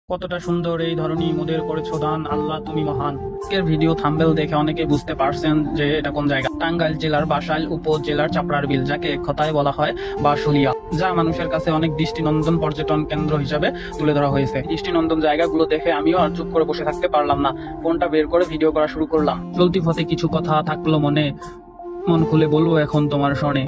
কতটা সুন্দর এই ধরনী মোদের করেছো দান, আল্লাহ তুমি মহান। আজকের ভিডিও থাম্বনেল দেখে অনেকে বুঝতে পারছেন যে এটা কোন জায়গা। টাঙ্গাইল জেলার বাসাইল উপজেলার চাপড়ার বিল, যাকে এক কথায় বলা হয় বাসুলিয়া, যা মানুষের কাছে অনেক দৃষ্টিনন্দন পর্যটন কেন্দ্র হিসাবে তুলে ধরা হয়েছে। দৃষ্টিনন্দন জায়গাগুলো দেখে আমিও আর চুপ করে বসে থাকতে পারলাম না, ফোনটা বের করে ভিডিও করা শুরু করলাম। চলতি পথে কিছু কথা থাকলো মনে, মন খুলে বলবো এখন তোমার শোনে।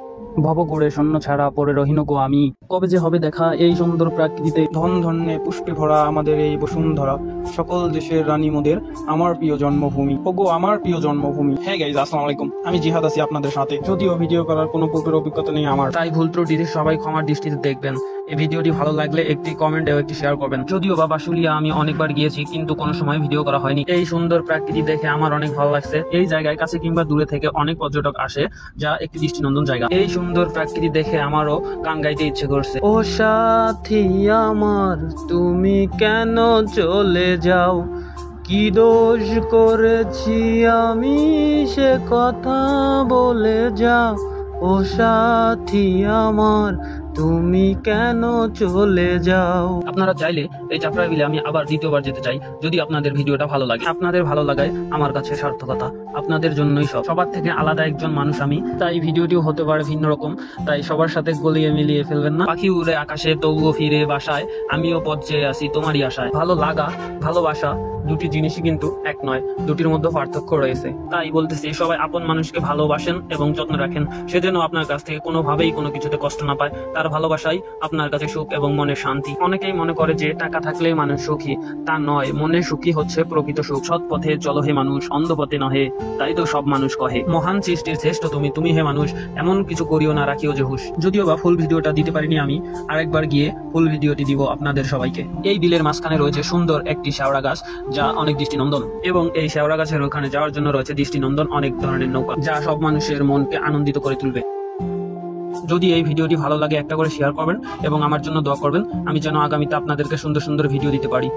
ভব করে শূন্য ছাড়া পড়ে রহিন গো আমি, কবে যে হবে দেখা এই সুন্দর প্রাকৃতিতে। ধন ধন্যে পুষ্পে ভরা আমাদের এই বসুন্ধরা, সকল দেশের রানী মোদের আমার প্রিয় জন্মভূমি। ওগো আমার প্রিয় জন্মভূমি। হ্যাঁ গাইজ, আসসালামু আলাইকুম, আমি জিহাদ আছি আপনাদের সাথে। যদিও ভিডিও করার কোনো পূর্বের অভিজ্ঞতা নেই আমার, তাই ভুল ত্রুটিতে সবাই ক্ষমার দৃষ্টিতে দেখবেন। এই ভিডিওটি ভালো লাগলে একটি কমেন্ট এবং একটি শেয়ার করবেন। যদিও বা বাসুলিয়া আমি অনেকবার গিয়েছি, কিন্তু কোনো সময় ভিডিও করা হয়নি। এই সুন্দর প্রাকৃতি দেখে আমার অনেক ভালো লাগছে। এই জায়গায় কাছে কিংবা দূরে থেকে অনেক পর্যটক আসে, যা একটি দৃষ্টিনন্দন জায়গা। এই সুন্দর প্রাকৃতি দেখে আমারও গান গাইতে ইচ্ছে করছে। ও সাথী আমার, তুমি কেন চলে যাও? কি দোষ করেছি আমি, সে কথা বলে যাও। ও সাথী আমার, তুমি কেন চলে যাও? আপনারা চাইলে এই চাপড়া বিলে আমি আবার দ্বিতীয়বার যেতে চাই, যদি আপনাদের ভিডিওটা ভালো লাগে। আপনাদের ভালো লাগায় আমার কাছে সার্থকতা, আপনাদের জন্যই সব। সবার থেকে আলাদা একজন মানুষ আমি, তাই ভিডিওটিও হতে পারে ভিন্ন রকম, তাই সবার সাথে গলিয়ে মিলিয়ে ফেলবেন না। পাখি উড়ে আকাশে, তবুও ফিরে বাসায়, আমিও পথ চেয়ে আসি তোমারই আশায়। ভালো লাগা, ভালোবাসা দুটি জিনিসই কিন্তু এক নয়, দুটির মধ্যে পার্থক্য রয়েছে। তাই বলতেছি, সবাই আপন মানুষকে ভালোবাসেন এবং যত্ন রাখেন, সেজন্য আপনার কাছ থেকে কোনোভাবেই কোনো কিছুতে কষ্ট না পায়। তার ভালোবাসাই আপনার কাছে সুখ এবং মনের শান্তি। অনেকেই মনে করে যে টাকা থাকলেই মানুষ সুখী, তা নয়। মনের সুখী হচ্ছে প্রকৃত সুখ। সৎ পথে চলো হে মানুষ, অন্ধ পথে নহে, তাই তো সব মানুষ কহে। মহান সৃষ্টির শ্রেষ্ঠ তুমি, তুমি হে মানুষ, এমন কিছু করিও না, রাখিও যে হুশ। যদিও বা ফুল ভিডিওটা দিতে পারিনি আমি, আরেকবার গিয়ে ফুল ভিডিওটি দিব আপনাদের সবাইকে। এই বিলের মাঝখানে রয়েছে সুন্দর একটি শেওড়া গাছ, যা অনেক দৃষ্টিনন্দন, এবং এই শেওড়া গাছের ওখানে যাওয়ার জন্য রয়েছে দৃষ্টিনন্দন অনেক ধরনের নৌকা, যা সব মানুষের মনকে আনন্দিত করে তুলবে। যদি এই ভিডিওটি ভালো লাগে, একটা করে শেয়ার করবেন এবং আমার জন্য দোয়া করবেন, আমি যেন আগামীতে আপনাদেরকে সুন্দর সুন্দর ভিডিও দিতে পারি।